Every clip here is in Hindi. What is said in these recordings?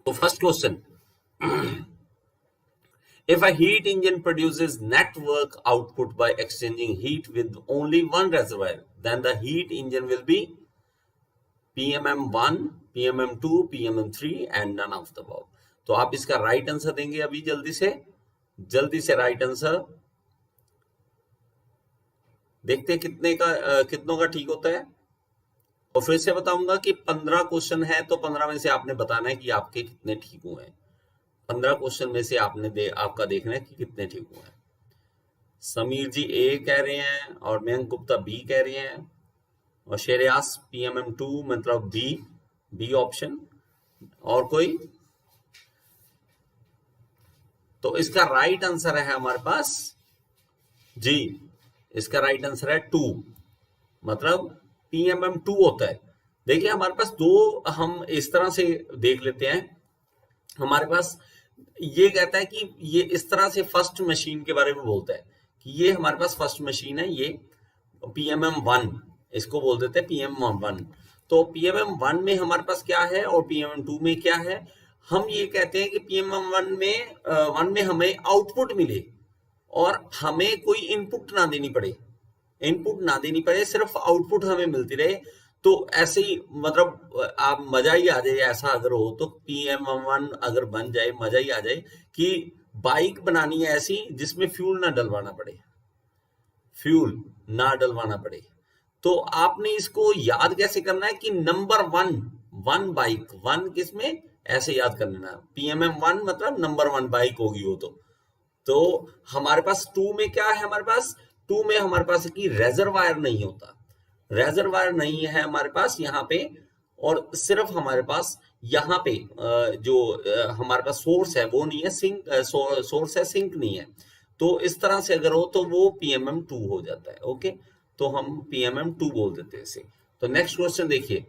तो first question, if a heat engine produces net work output by exchanging heat with only one reservoir, then the heat engine will be PMM1, PMM2, PMM3 and none of the above. तो आप इसका राइट आंसर देंगे अभी जल्दी से राइट आंसर देखते हैं कितनों का ठीक होता है। और फिर से बताऊंगा कि 15 क्वेश्चन है तो 15 में से आपने बताना है कि आपके कितने ठीक हुए हैं। 15 क्वेश्चन में से आपका देखना है कि कितने ठीक हुए हैं। समीर जी ए कह रहे हैं और मयंक गुप्ता बी कह रहे हैं और शेरयास PMM2 मतलब बी ऑप्शन। और कोई? तो इसका राइट आंसर है हमारे पास जी, इसका राइट आंसर है 2, मतलब PMM2 होता है। देखिए हमारे पास दो, हम इस तरह से देख लेते हैं। हमारे पास ये कहता है कि ये इस तरह से फर्स्ट मशीन के बारे में बोलता है कि ये हमारे पास फर्स्ट मशीन है, ये PMM1 इसको बोल देते हैं PMM1। तो PMM1 में हमारे पास क्या है और PMM2 में क्या है। हम ये कहते हैं कि PMM1 में हमें आउटपुट मिले और हमें कोई इनपुट ना देनी पड़े, सिर्फ आउटपुट हमें मिलती रहे। तो ऐसे ही मतलब आप मजा ही आ जाए ऐसा अगर हो तो PMM1 अगर बन जाए, मजा ही आ जाए कि बाइक बनानी है ऐसी जिसमें फ्यूल ना डलवाना पड़े। तो आपने इसको याद कैसे करना है कि नंबर वन बाइक, वन किसमें ऐसे याद कर लेना, PMM1 मतलब नंबर 1 बाइक होगी वो। तो हमारे पास 2 में क्या है, हमारे पास 2 में हमारे पास कि रेजरवायर नहीं होता, रेजरवायर नहीं है हमारे पास यहाँ पे, और सिर्फ हमारे पास यहाँ पे जो हमारे पास सोर्स है वो नहीं है, सोर्स है, सिंक नहीं है। तो इस तरह से अगर हो तो वो PMM2 हो जाता है। ओके, तो हम PMM2 बोल देते हैं इसे। तो नेक्स्ट क्वेश्चन देखिए,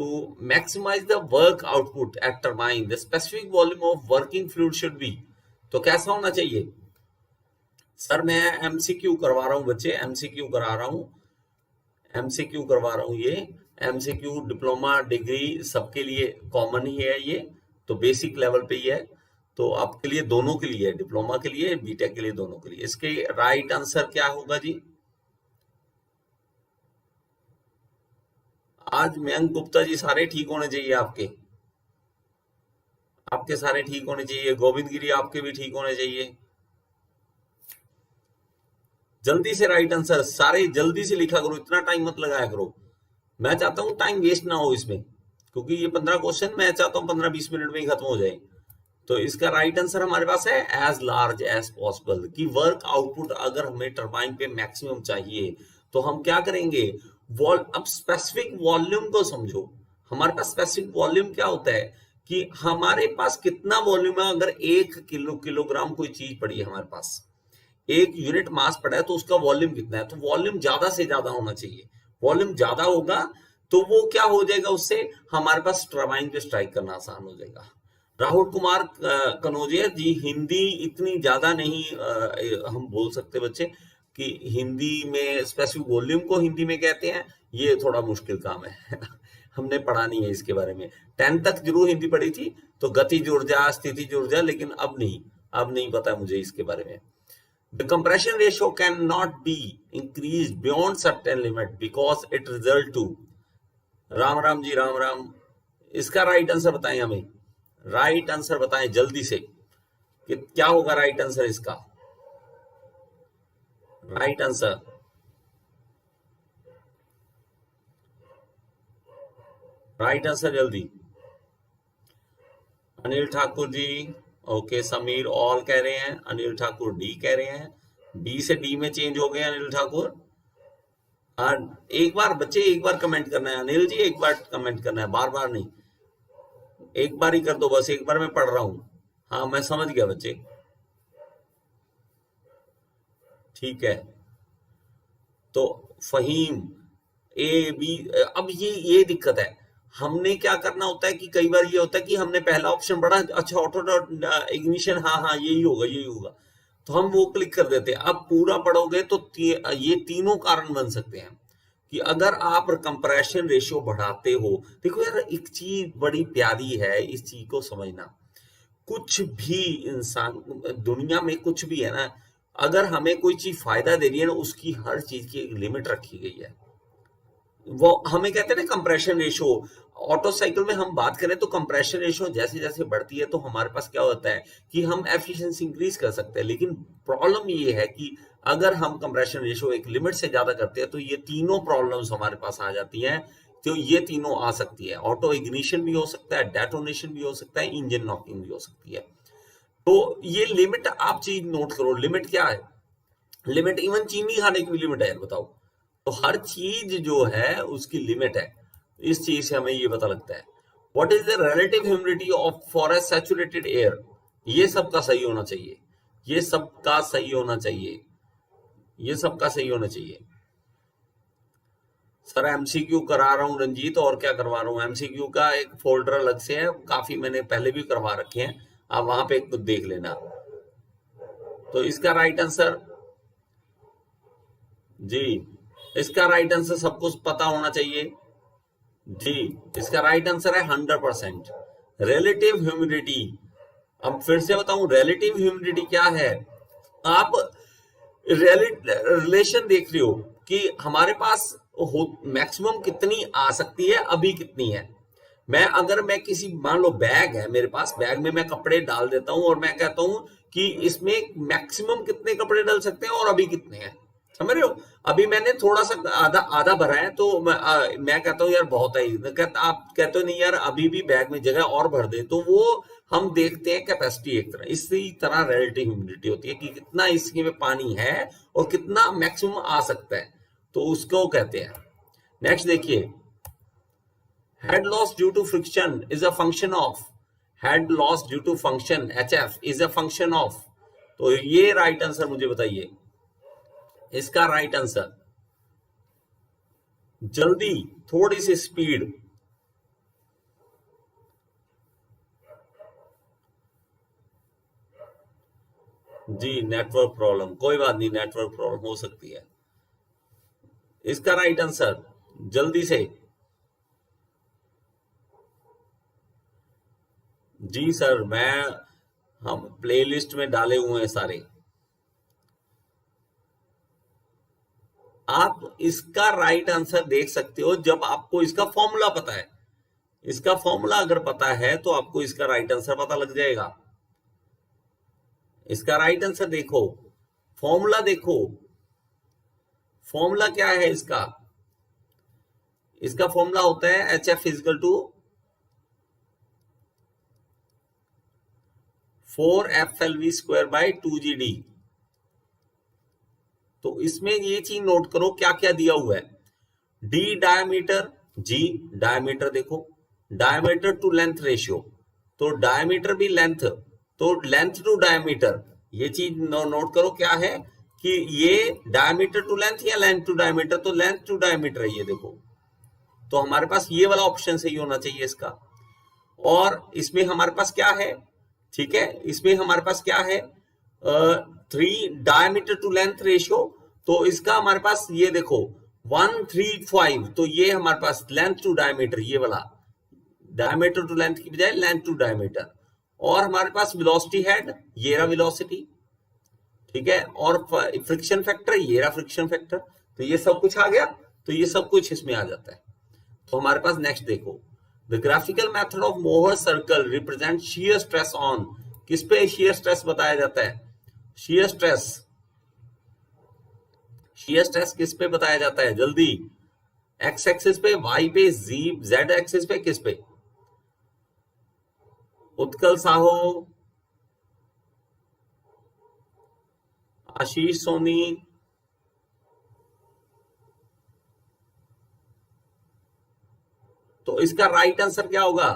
to maximise the work output at turbine the specific volume of working fluid should be. तो कैसा होना चाहिए सर? मैं MCQ करवा रहा हूँ बच्चे, MCQ करवा रहा हूँ। ये MCQ डिप्लोमा डिग्री सबके लिए कॉमन ही है, ये तो बेसिक लेवल पे ही है। तो आपके लिए, दोनों के लिए, डिप्लोमा के लिए, बीटेक के लिए, दोनों के लिए। इसके राइट आंसर क्या होगा जी? आज मयंक गुप्ता जी सारे ठीक होने चाहिए, आपके सारे ठीक होने चाहिए। गोविंद गिरी आपके भी ठीक होने चाहिए। जल्दी से राइट आंसर सारे जल्दी से लिखा करो, इतना टाइम मत लगाया करो। मैं चाहता हूं टाइम वेस्ट ना हो इसमें, क्योंकि ये 15 क्वेश्चन मैं चाहता हूं 15-20 मिनट में ही खत्म हो जाए। तो इसका राइट आंसर हमारे पास है एज लार्ज एज पॉसिबल, कि वर्क आउटपुट अगर हमें टरबाइन पे मैक्सिमम चाहिए तो हम क्या करेंगे, अब स्पेसिफिक वॉल्यूम को समझो। हमारे पास स्पेसिफिक वॉल्यूम क्या होता है कि हमारे पास कितना वॉल्यूम है। अगर 1 किलोग्राम कोई चीज पड़ी है हमारे पास, 1 यूनिट मास पड़ा है, तो उसका वॉल्यूम कितना है? तो वॉल्यूम ज्यादा से ज्यादा होना चाहिए। वॉल्यूम ज्यादा होगा तो वो क्या हो जाएगा, उससे हमारे पास टरबाइन पे स्ट्राइक करना आसान हो जाएगा। राहुल कुमार कनौजिया जी, हिंदी इतनी ज्यादा नहीं हम बोल सकते बच्चे कि हिंदी में स्पेसिफिक वॉल्यूम को हिंदी में कहते हैं, ये थोड़ा मुश्किल काम है। हमने पढ़ा नहीं है इसके बारे में। 10 तक जरूर हिंदी पढ़ी थी, तो गतिज ऊर्जा, स्थितिज ऊर्जा, लेकिन अब नहीं पता मुझे इसके बारे में। The compression ratio cannot be increased beyond certain limit because it result to। Ram ji, Ram. इसका राइट आंसर बताएं हमें, राइट आंसर बताएं जल्दी से कि क्या होगा राइट आंसर इसका। राइट आंसर जल्दी। अनिल ठाकुर जी, ओके। समीर ऑल कह रहे हैं, अनिल ठाकुर डी कह रहे हैं, बी से डी में चेंज हो गए अनिल ठाकुर। एक बार कमेंट करना है अनिल जी, एक बार कमेंट करना है, बार नहीं, एक बार ही कर दो बस, एक बार मैं पढ़ रहा हूं। हाँ मैं समझ गया बच्चे, ठीक है। तो फहीम ए बी, अब ये दिक्कत है। हमने क्या करना होता है कि कई बार ये होता है कि हमने पहला ऑप्शन पढ़ा, अच्छा ऑटो इग्निशन, हाँ यही होगा, तो हम वो क्लिक कर देते हैं। अब पूरा पढ़ोगे तो ये तीनों कारण बन सकते हैं। कि अगर आप कंप्रेशन रेशियो बढ़ाते हो, देखो यार एक चीज बड़ी प्यारी है, इस चीज को समझना। कुछ भी इंसान दुनिया में कुछ भी है ना, अगर हमें कोई चीज फायदा दे रही है ना, उसकी हर चीज की एक लिमिट रखी गई है। वो हमें कहते हैं ना कंप्रेशन रेशियो। ऑटो साइकिल में हम बात करें तो कंप्रेशन रेशियो जैसे जैसे बढ़ती है तो हमारे पास क्या होता है कि हम एफिशिएंसी इंक्रीज कर सकते हैं, लेकिन प्रॉब्लम ये है कि अगर हम कंप्रेशन रेशियो एक लिमिट से ज्यादा करते हैं तो ये तीनों प्रॉब्लम्स हमारे पास आ जाती हैं। तो ये तीनों आ सकती है, ऑटो इग्निशन भी हो सकता है, डेटोनेशन भी हो सकता है, इंजन नॉकिंग भी हो सकती है। तो ये लिमिट आप चीज नोट करो, लिमिट क्या है। लिमिट इवन चीनी खाने की भी लिमिट है, बताओ। तो हर चीज जो है उसकी लिमिट है। इस चीज से हमें ये पता लगता है। What is the relative humidity of for a saturated air. ये सबका सही होना चाहिए, ये सबका सही होना चाहिए, ये सबका सही होना चाहिए। सर एमसीक्यू करा रहा हूँ रंजीत, और क्या करवा रहा हूँ। एमसीक्यू का एक फोल्डर अलग से है, काफी मैंने पहले भी करवा रखे हैं, आप वहां पे खुद देख लेना। तो इसका राइट आंसर जी, इसका राइट आंसर सबको पता होना चाहिए जी। इसका राइट आंसर है 100%। रिलेटिव ह्यूमिडिटी, अब फिर से बताऊं रिलेटिव ह्यूमिडिटी क्या है। आप रिलेशन देख रहे हो कि हमारे पास मैक्सिमम कितनी आ सकती है, अभी कितनी है। अगर मैं किसी, मान लो बैग है मेरे पास, बैग में मैं कपड़े डाल देता हूं और मैं कहता हूं कि इसमें मैक्सिमम कितने कपड़े डाल सकते हैं और अभी कितने हैं, समझ रहे हो। अभी मैंने थोड़ा सा आधा आधा भरा है तो मैं कहता हूँ यार बहुत है, आप कहते हो नहीं यार अभी भी बैग में जगह और भर दे, तो वो हम देखते हैं कैपेसिटी एक तरह। इसी तरह रिलेटिव ह्यूमिडिटी होती है कि कितना इसके में पानी है और कितना मैक्सिमम आ सकता है, तो उसको कहते हैं। नेक्स्ट देखिए, head loss due to friction is a function of, head loss due to function hf is a function of। तो ये राइट आंसर मुझे बताइए, इसका राइट आंसर जल्दी, थोड़ी सी स्पीड। जी नेटवर्क प्रॉब्लम, कोई बात नहीं, नेटवर्क प्रॉब्लम हो सकती है। इसका राइट आंसर जल्दी से। जी सर, हम प्लेलिस्ट में डाले हुए हैं सारे। आप इसका राइट आंसर देख सकते हो जब आपको इसका फॉर्मूला पता है। इसका फॉर्मूला अगर पता है तो आपको इसका राइट आंसर पता लग जाएगा। इसका राइट आंसर देखो, फॉर्मूला देखो, फॉर्मूला क्या है इसका। इसका फॉर्मूला होता है H F equal to 4FLV square by 2GD। तो इसमें ये चीज नोट करो क्या क्या दिया हुआ है। डी डायमीटर, जी डायमीटर देखो, डायमीटर टू लेंथ रेशियो, तो डायमीटर भी लेंथ, तो लेंथ टू डायमीटर, ये चीज नोट करो क्या है कि ये डायमीटर टू लेंथ या लेंथ टू डायमीटर, तो लेंथ टू डायमीटर है ये देखो। तो हमारे पास ये वाला ऑप्शन सही होना चाहिए इसका। और इसमें हमारे पास क्या है, ठीक है, इसमें हमारे पास क्या है 3 डायमीटर टू लेंथ रेशियो, तो इसका हमारे पास ये देखो 135, तो ये हमारे पास लेंथ टू डायमीटर, ये वाला डायमीटर टू लेंथ की बजाय लेंथ टू डायमीटर। और हमारे पास वेलोसिटी हेड, ये रहा वेलोसिटी, ठीक है, और फ्रिक्शन फैक्टर, ये रहा फ्रिक्शन फैक्टर। तो ये सब कुछ आ गया, तो ये सब कुछ इसमें आ जाता है। तो हमारे पास नेक्स्ट देखो, the graphical method of Mohr circle represent shear stress on, किस पे शियर स्ट्रेस बताया जाता है। शियर स्ट्रेस, शियर स्ट्रेस किस पे बताया जाता है जल्दी। एक्स एक्सिस पे, वाई पे, जेड एक्सिस पे, किस पे। उत्कल साहो, आशीष सोनी, तो इसका राइट आंसर क्या होगा।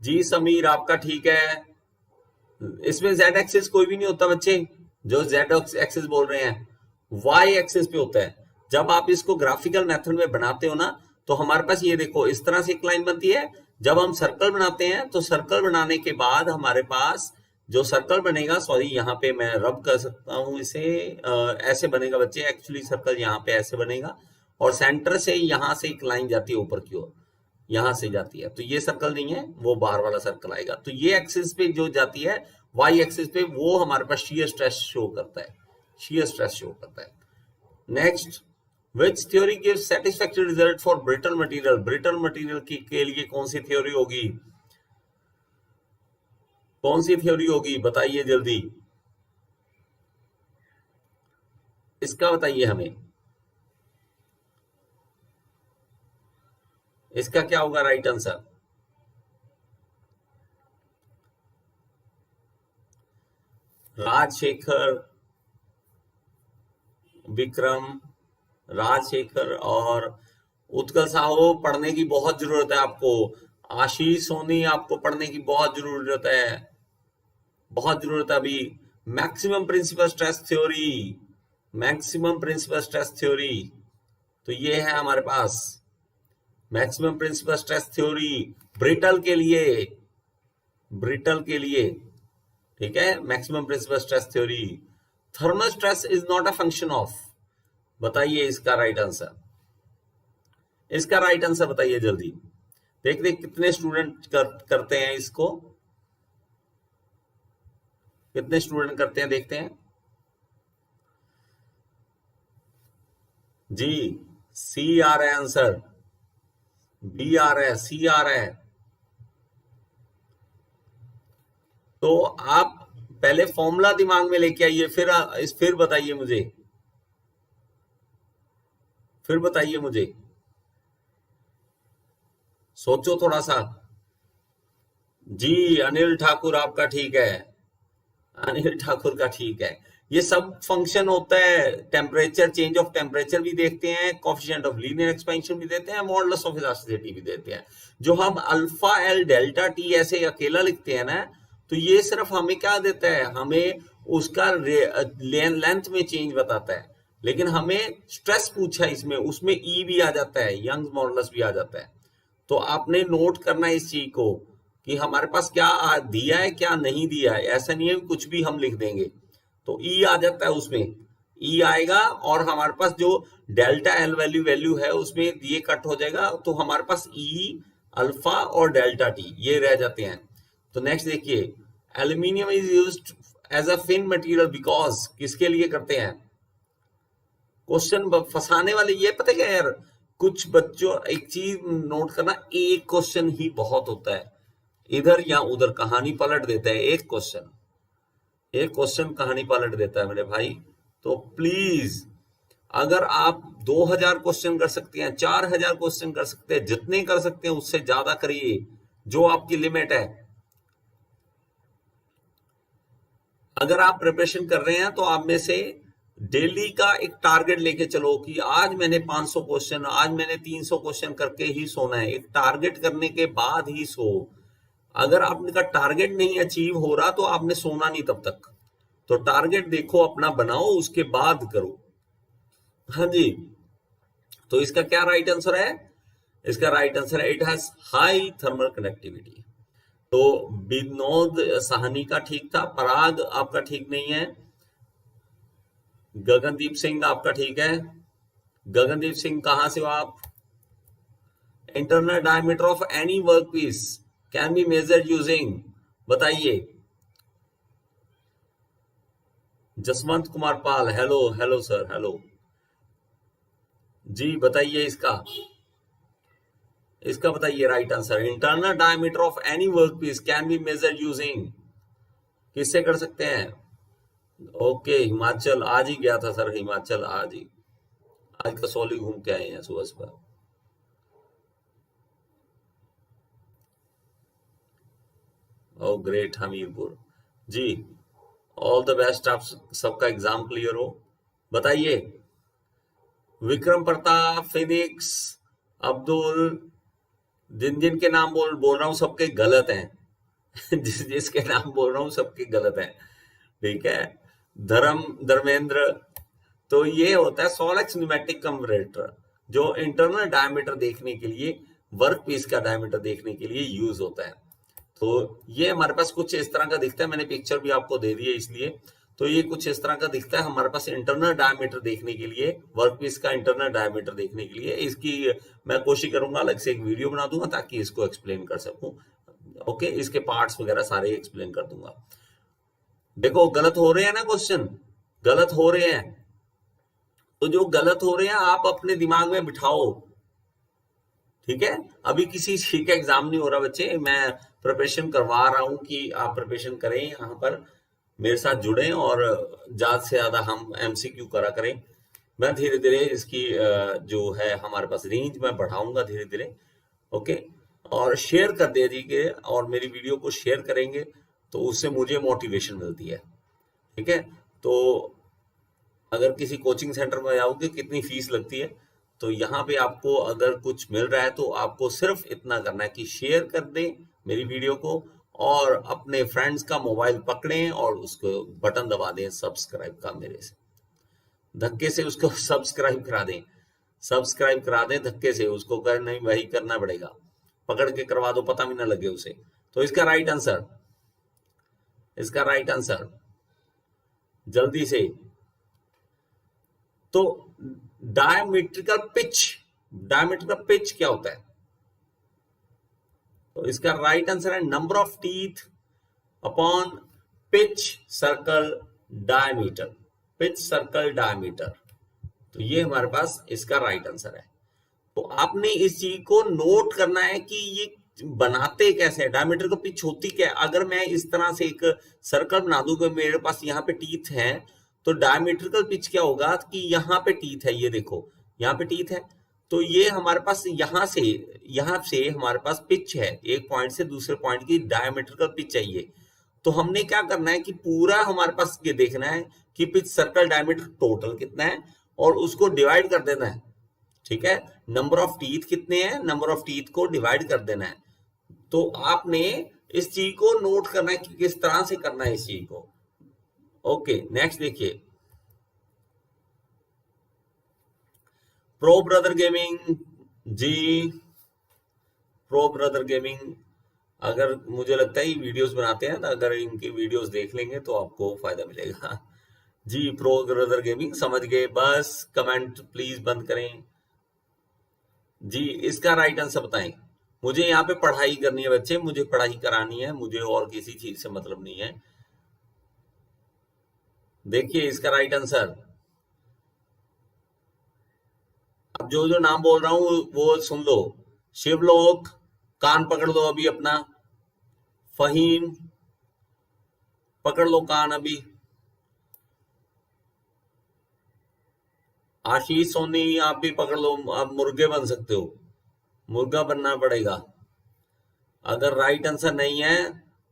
जी समीर आपका ठीक है। इसमें जेड एक्सिस कोई भी नहीं होता बच्चे, जो जेड एक्सिस बोल रहे हैं वाई एक्सिस पे होता है। जब आप इसको ग्राफिकल मेथड में बनाते हो ना, तो हमारे पास ये देखो इस तरह से एक लाइन बनती है। जब हम सर्कल बनाते हैं तो सर्कल बनाने के बाद हमारे पास जो सर्कल बनेगा, सॉरी यहाँ पे मैं रब कर सकता हूँ इसे, ऐसे बनेगा बच्चे, एक्चुअली सर्कल यहाँ पे ऐसे बनेगा और सेंटर से यहां से एक लाइन जाती है ऊपर की ओर, यहां से जाती है, तो ये सर्कल नहीं है, वो बाहर वाला सर्कल आएगा। तो ये एक्सिस पे जो जाती है वाई एक्सिस पे, वो हमारे पास शियर स्ट्रेस शो करता है, शियर स्ट्रेस शो करता है। Next, which theory gives satisfactory result for brittle material? Brittle material के लिए कौन सी थ्योरी होगी, कौन सी थ्योरी होगी, बताइए जल्दी, इसका बताइए हमें, इसका क्या होगा राइट आंसर? राजशेखर, विक्रम, राजशेखर और उत्कल साहू, पढ़ने की बहुत जरूरत है आपको। आशीष सोनी, आपको पढ़ने की बहुत जरूरत है, बहुत जरूरत है अभी। Maximum principal stress theory, maximum principal stress theory, तो ये है हमारे पास maximum principal stress theory brittle के लिए, ब्रिटल के लिए, ठीक है, maximum principal stress theory. Thermal stress is not a function of, बताइए इसका राइट आंसर, इसका राइट आंसर बताइए जल्दी। देखते कितने स्टूडेंट करते हैं इसको, कितने स्टूडेंट करते हैं, देखते हैं जी। सी आ रहा है आंसर, बी आ रहा है, सी आ रहा है। तो आप पहले फॉर्मूला दिमाग में लेके आइए, फिर बताइए मुझे, फिर बताइए मुझे, सोचो थोड़ा सा। जी अनिल ठाकुर आपका ठीक है, अनिल ठाकुर का ठीक है। ये सब फंक्शन होता है, टेम्परेचर, चेंज ऑफ टेम्परेचर भी देखते हैं, कोफिशिएंट ऑफ लीनियर एक्सपेंशन भी देते हैं, मॉडुलस ऑफ इलास्टिसिटी भी देते हैं। जो हम अल्फा एल डेल्टा टी ऐसे अकेला लिखते हैं ना, तो ये सिर्फ हमें क्या देता है, हमें उसका लेंथ में चेंज बताता है, लेकिन हमें स्ट्रेस पूछा इसमें, उसमें ई भी आ जाता है, यंग्स मॉडुलस भी आ जाता है। तो आपने नोट करना है इस चीज को कि हमारे पास क्या दिया है क्या नहीं दिया है, ऐसा नहीं है कुछ भी हम लिख देंगे। तो ई आ जाता है, उसमें ई आएगा, और हमारे पास जो डेल्टा एल वैल्यू है उसमें ये कट हो जाएगा, तो हमारे पास ई, अल्फा और डेल्टा टी ये रह जाते हैं। तो नेक्स्ट देखिए, aluminium is used as a fin material because, किसके लिए करते हैं, क्वेश्चन फंसाने वाले, ये पता क्या यार, कुछ बच्चों एक चीज नोट करना, एक क्वेश्चन ही बहुत होता है, इधर या उधर कहानी पलट देता है एक क्वेश्चन, एक क्वेश्चन कहानी पलट देता है मेरे भाई। तो प्लीज अगर आप 2000 क्वेश्चन कर सकते हैं, 4000 क्वेश्चन कर सकते हैं, जितने कर सकते हैं उससे ज्यादा करिए, जो आपकी लिमिट है। अगर आप प्रिपरेशन कर रहे हैं तो आप में से डेली का एक टारगेट लेके चलो कि आज मैंने 500 क्वेश्चन, आज मैंने 300 क्वेश्चन करके ही सोना है, एक टारगेट करने के बाद ही सो। अगर आपका टारगेट नहीं अचीव हो रहा तो आपने सोना नहीं तब तक, तो टारगेट देखो अपना बनाओ, उसके बाद करो। हाँ जी, तो इसका क्या राइट आंसर है, इसका राइट आंसर है it has high thermal conductivity. तो विनोद साहनी का ठीक था, पराग आपका ठीक नहीं है, गगनदीप सिंह आपका ठीक है। गगनदीप सिंह कहां से हो आप? Internal diameter of any work piece can be measured using, बताइए। Jaswant Kumar Pal, hello hello sir, hello जी, बताइए इसका, इसका बताइए right answer. Internal diameter of any work piece can be measured using, किससे कर सकते हैं? ओके, हिमाचल आज ही गया था सर, हिमाचल आज ही, आज कसौली घूम के आए हैं सुबह सुबह। Oh great, Hamirpur ji, all the best, आप सबका एग्जाम क्लियर हो। बताइए, विक्रम प्रताप, फिनिक्स, अब्दुल, जिन जिन के नाम बोल रहा हूं सबके गलत हैं जिसके नाम बोल रहा हूं सबके गलत हैं, ठीक है। धर्मेंद्र, तो ये होता है सोलेक्स न्यूमेटिक कंपैरेटर, जो इंटरनल डायमीटर देखने के लिए, वर्क पीस का डायमीटर देखने के लिए यूज होता है। तो ये हमारे पास कुछ इस तरह का दिखता है, मैंने पिक्चर भी आपको दे दी है इसलिए। तो ये कुछ इस तरह का दिखता है हमारे पास इंटरनल डायमीटर देखने के लिए, वर्कपीस का इंटरनल डायमीटर देखने के लिए। इसकी मैं कोशिश करूंगा अलग से एक वीडियो बना दूंगा ताकि इसको एक्सप्लेन कर सकूं। ओके, इसके पार्ट्स वगैरह सारे एक्सप्लेन कर दूंगा। देखो गलत हो रहे हैं ना क्वेश्चन, गलत हो रहे हैं, तो जो गलत हो रहे हैं आप अपने दिमाग में बिठाओ, ठीक है। अभी किसी चीज का एग्जाम नहीं हो रहा बच्चे, मैं प्रिपरेशन करवा रहा हूं कि आप प्रिपरेशन करें, यहाँ पर मेरे साथ जुड़ें और ज्यादा से ज्यादा हम एमसीक्यू करा करें। मैं धीरे धीरे इसकी जो है हमारे पास रेंज मैं बढ़ाऊंगा धीरे धीरे। ओके, और शेयर कर दीजिए, और मेरी वीडियो को शेयर करेंगे तो उससे मुझे मोटिवेशन मिलती है, ठीक है। तो अगर किसी कोचिंग सेंटर में जाओगे कितनी फीस लगती है, तो यहाँ पे आपको अगर कुछ मिल रहा है तो आपको सिर्फ इतना करना है कि शेयर कर दें मेरी वीडियो को, और अपने फ्रेंड्स का मोबाइल पकड़ें और उसको बटन दबा दें सब्सक्राइब का, मेरे से धक्के से उसको सब्सक्राइब करा दें, सब्सक्राइब करा दें धक्के से, उसको कर नहीं वही करना पड़ेगा, पकड़ के करवा दो, पता भी ना लगे उसे। तो इसका राइट आंसर, इसका राइट आंसर जल्दी से, तो डायमीट्रिकल पिच, डायमीट्रिकल पिच क्या होता है? तो इसका राइट आंसर है number of teeth upon pitch circle diameter, pitch circle diameter. तो ये हमारे पास इसका राइट आंसर है। तो आपने इस चीज को नोट करना है कि ये बनाते कैसे हैं, डायमीटर का पिच होती क्या है। अगर मैं इस तरह से एक सर्कल बना दूं कि मेरे पास यहाँ पे टीथ है, तो डायमीट्रिकल पिच क्या होगा कि यहाँ पे टीथ है, ये देखो यहाँ पे टीथ है, तो ये हमारे पास यहाँ से हमारे पास पिच है, एक पॉइंट से दूसरे पॉइंट की डायमीट्रिकल पिच चाहिए। तो हमने क्या करना है कि पूरा हमारे पास ये देखना है कि पिच सर्कल डायमीटर टोटल कितना है और उसको डिवाइड कर देना है, ठीक है। नंबर ऑफ टीथ कितने हैं, नंबर ऑफ टीथ को डिवाइड कर देना है। तो आपने इस चीज को नोट करना है कि किस तरह से करना है इस चीज को। ओके, नेक्स्ट देखिए, प्रो ब्रदर गेमिंग जी, प्रो ब्रदर गेमिंग, अगर मुझे लगता है ये वीडियोस बनाते हैं, तो अगर इनकी वीडियोस देख लेंगे तो आपको फायदा मिलेगा जी। प्रो ब्रदर गेमिंग समझ गए, बस कमेंट प्लीज बंद करें जी। इसका राइट आंसर बताएं। मुझे यहाँ पे पढ़ाई करनी है बच्चे, मुझे पढ़ाई करानी है, मुझे और किसी चीज से मतलब नहीं है। देखिए इसका राइट आंसर, अब जो जो नाम बोल रहा हूं वो सुन लो। शिवलोक, कान पकड़ लो अभी अपना, फहीम पकड़ लो कान अभी, आशीष सोनी आप भी पकड़ लो, आप मुर्गे बन सकते हो, मुर्गा बनना पड़ेगा। अगर राइट आंसर नहीं है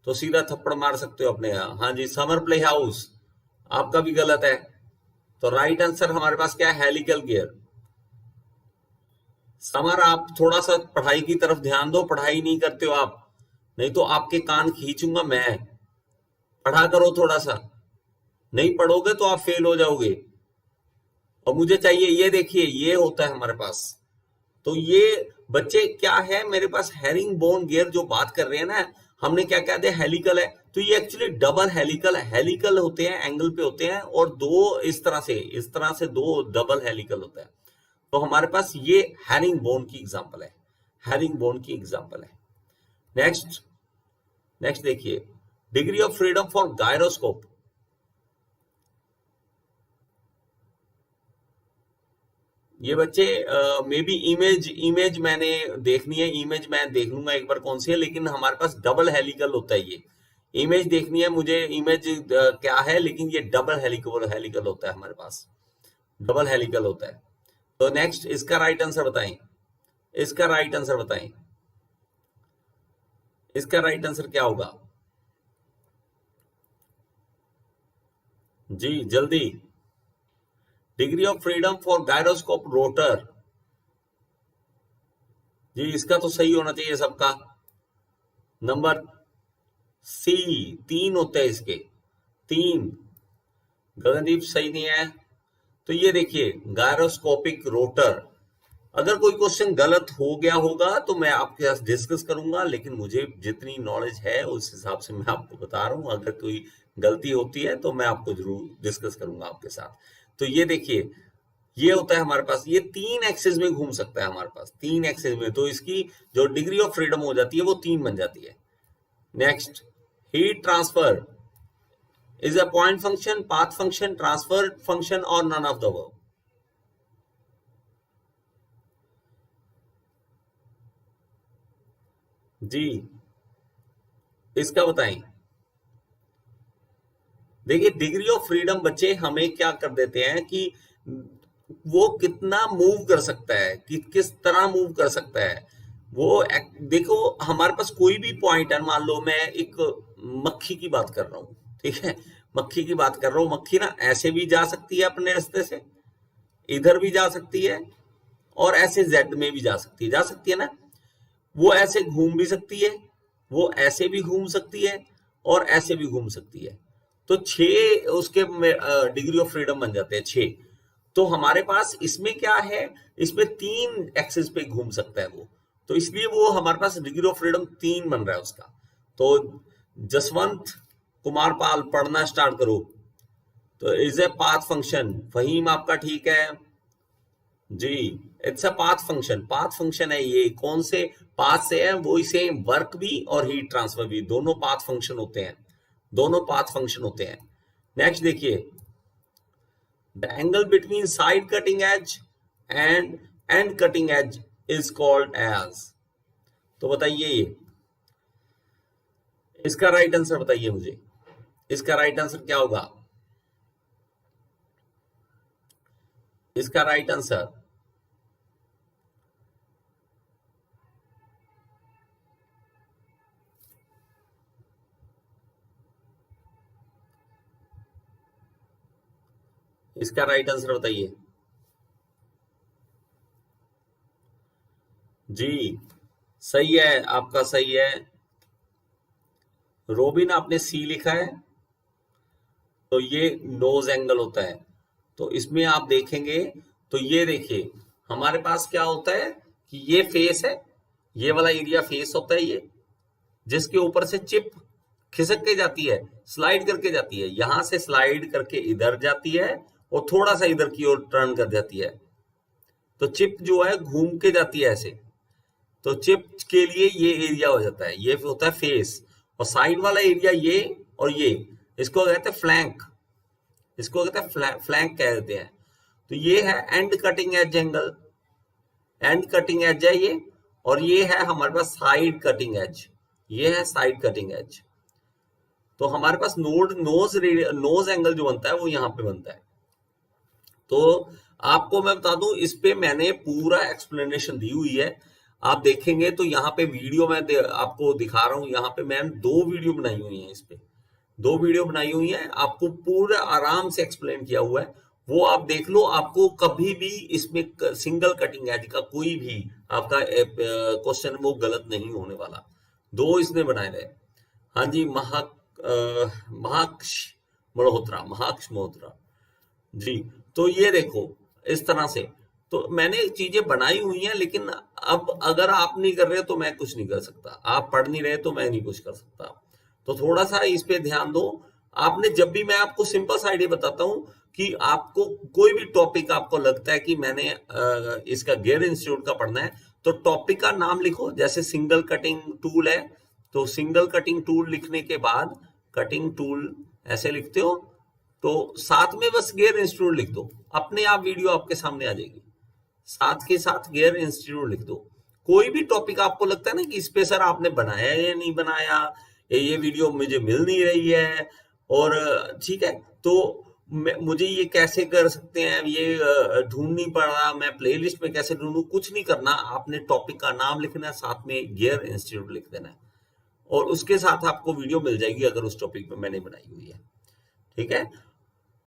तो सीधा थप्पड़ मार सकते हो अपने यहाँ। हाँ जी, समर प्ले हाउस आपका भी गलत है। तो राइट आंसर हमारे पास क्या है, हेलिकल गियर। समर आप थोड़ा सा पढ़ाई की तरफ ध्यान दो, पढ़ाई नहीं करते हो आप, नहीं तो आपके कान खींचूंगा मैं। पढ़ा करो थोड़ा सा, नहीं पढ़ोगे तो आप फेल हो जाओगे। और मुझे चाहिए, ये देखिए ये होता है हमारे पास। तो ये बच्चे क्या है मेरे पास, हेरिंग बोन गियर जो बात कर रहे हैं ना, हमने क्या कह दिया, हेलिकल है, तो ये एक्चुअली डबल हेलिकल, हेलिकल होते हैं, एंगल पे होते हैं, और दो इस तरह से दो डबल हेलिकल होता है। तो हमारे पास ये हेरिंग बोन की एग्जांपल है, हेरिंग बोन की एग्जांपल है। नेक्स्ट, नेक्स्ट देखिए, degree of freedom for gyroscope. ये बच्चे मे बी इमेज मैंने देखनी है, इमेज मैं देख लूंगा एक बार कौन सी है, लेकिन हमारे पास डबल हेलिकल होता है। ये इमेज देखनी है मुझे, इमेज क्या है, लेकिन ये डबल हेलिकल होता है हमारे पास, डबल हेलिकल होता है। तो नेक्स्ट, इसका राइट आंसर बताएं, इसका राइट आंसर बताएं, इसका राइट आंसर क्या होगा जी, जल्दी। Degree of freedom for gyroscope rotor जी, इसका तो सही होना चाहिए सबका। नंबर सी, 3 होते हैं इसके, 3। गगनदीप सही नहीं है। तो ये देखिए गायरोस्कोपिक रोटर, अगर कोई क्वेश्चन गलत हो गया होगा तो मैं आपके साथ डिस्कस करूंगा, लेकिन मुझे जितनी नॉलेज है उस हिसाब से मैं आपको बता रहा हूं। अगर कोई गलती होती है तो मैं आपको जरूर डिस्कस करूंगा आपके साथ। तो ये देखिए, ये होता है हमारे पास, ये 3 एक्सिस में घूम सकता है हमारे पास, 3 एक्सिस में, तो इसकी जो डिग्री ऑफ फ्रीडम हो जाती है वो 3 बन जाती है। Next, heat transfer is a point function, path function, transfer function और नन ऑफ द अबव। जी, इसका बताएं। देखिए, डिग्री ऑफ फ्रीडम बच्चे हमें क्या कर देते हैं कि वो कितना मूव कर सकता है, कि किस तरह मूव कर सकता है वो। देखो, हमारे पास कोई भी पॉइंट है, मान लो मैं एक मक्खी की बात कर रहा हूं, ठीक है, मक्खी की बात कर रहा हूं। मक्खी ना ऐसे भी जा सकती है अपने रास्ते से, इधर भी जा सकती है, और ऐसे जेड में भी जा सकती है ना। वो ऐसे घूम भी सकती है, वो ऐसे भी घूम सकती है, और ऐसे भी घूम सकती है। तो 6 उसके डिग्री ऑफ फ्रीडम बन जाते हैं, 6। तो हमारे पास इसमें क्या है, इसमें 3 एक्सिस पे घूम सकता है वो, तो इसलिए वो हमारे पास डिग्री ऑफ फ्रीडम 3 बन रहा है उसका। तो जसवंत कुमार पाल, पढ़ना स्टार्ट करो। तो is a path function, Faheem आपका ठीक है जी, it's a path function. Path function है ये, कौन से पाथ से है, वो इसे वर्क भी और हीट ट्रांसफर भी, दोनों पाथ फंक्शन होते हैं, दोनों पाथ फंक्शन होते हैं। नेक्स्ट देखिए, the angle between side cutting edge and end cutting edge is called edge. तो बताइए ये, इसका राइट आंसर बताइए मुझे, इसका राइट आंसर क्या होगा? इसका राइट आंसर, इसका राइट आंसर बताइए जी। सही है, आपका सही है। रोबिन, आपने सी लिखा है, तो ये नोज एंगल होता है। तो इसमें आप देखेंगे, तो ये देखिए हमारे पास क्या होता है कि ये फेस है, ये वाला एरिया फेस होता है, ये जिसके ऊपर से चिप खिसक के जाती है, स्लाइड करके जाती है, यहां से स्लाइड करके इधर जाती है और थोड़ा सा इधर की ओर टर्न कर जाती है। तो चिप जो है घूम के जाती है ऐसे, तो चिप के लिए ये एरिया हो जाता है, ये होता है फेस। और साइड वाला एरिया ये और ये, इसको कहते हैं फ्लैंक, इसको कहते हैं फ्लैंक कहते हैं। तो ये है and cutting as angle, and cutting as है ये, और ये है हमारे पास साइड कटिंग एज, ये है साइड कटिंग एज। तो हमारे पास नोज एंगल जो बनता है वो यहाँ पे बनता है। तो आपको मैं बता दूं, इस पे मैंने पूरा एक्सप्लेनेशन दी हुई है, आप देखेंगे तो यहाँ पे वीडियो मैं आपको दिखा रहा हूँ, यहाँ पे मैंने 2 वीडियो बनाई हुई है, इस पे 2 वीडियो बनाई हुई है, आपको पूरा आराम से एक्सप्लेन किया हुआ है, वो आप देख लो। आपको कभी भी इसमें सिंगल कटिंग एज का कोई भी आपका क्वेश्चन वो गलत नहीं होने वाला। 2 इसने बनाए थे। हाँ जी, महाक्ष मल्होत्रा जी। तो ये देखो, इस तरह से तो मैंने चीजें बनाई हुई हैं, लेकिन अब अगर आप नहीं कर रहे तो मैं कुछ नहीं कर सकता, आप पढ़ नहीं रहे तो मैं नहीं कुछ कर सकता। तो थोड़ा सा इस पे ध्यान दो। आपने जब भी, मैं आपको सिंपल सा आइडिया बताता हूं कि आपको कोई भी टॉपिक आपको लगता है कि मैंने इसका गियर इंस्टीट्यूट का पढ़ना है, तो टॉपिक का नाम लिखो। जैसे सिंगल कटिंग टूल है, तो सिंगल कटिंग टूल लिखने के बाद कटिंग टूल ऐसे लिखते हो, तो साथ में बस गियर इंस्टीट्यूट लिख दो, अपने आप वीडियो आपके सामने आ जाएगी, साथ के साथ गियर इंस्टीट्यूट लिख दो। कोई भी टॉपिक आपको लगता है ना कि इस पे सर आपने बनाया या नहीं बनाया, ये वीडियो मुझे मिल नहीं रही है, और ठीक है, तो मुझे ये कैसे कर सकते हैं, ये ढूंढ नहीं पड़ रहा, मैं प्लेलिस्ट में कैसे ढूंढूं, कुछ नहीं करना, आपने टॉपिक का नाम लिखना है, साथ में गियर इंस्टीट्यूट लिख देना है, और उसके साथ आपको वीडियो मिल जाएगी अगर उस टॉपिक पे मैंने बनाई हुई है, ठीक है।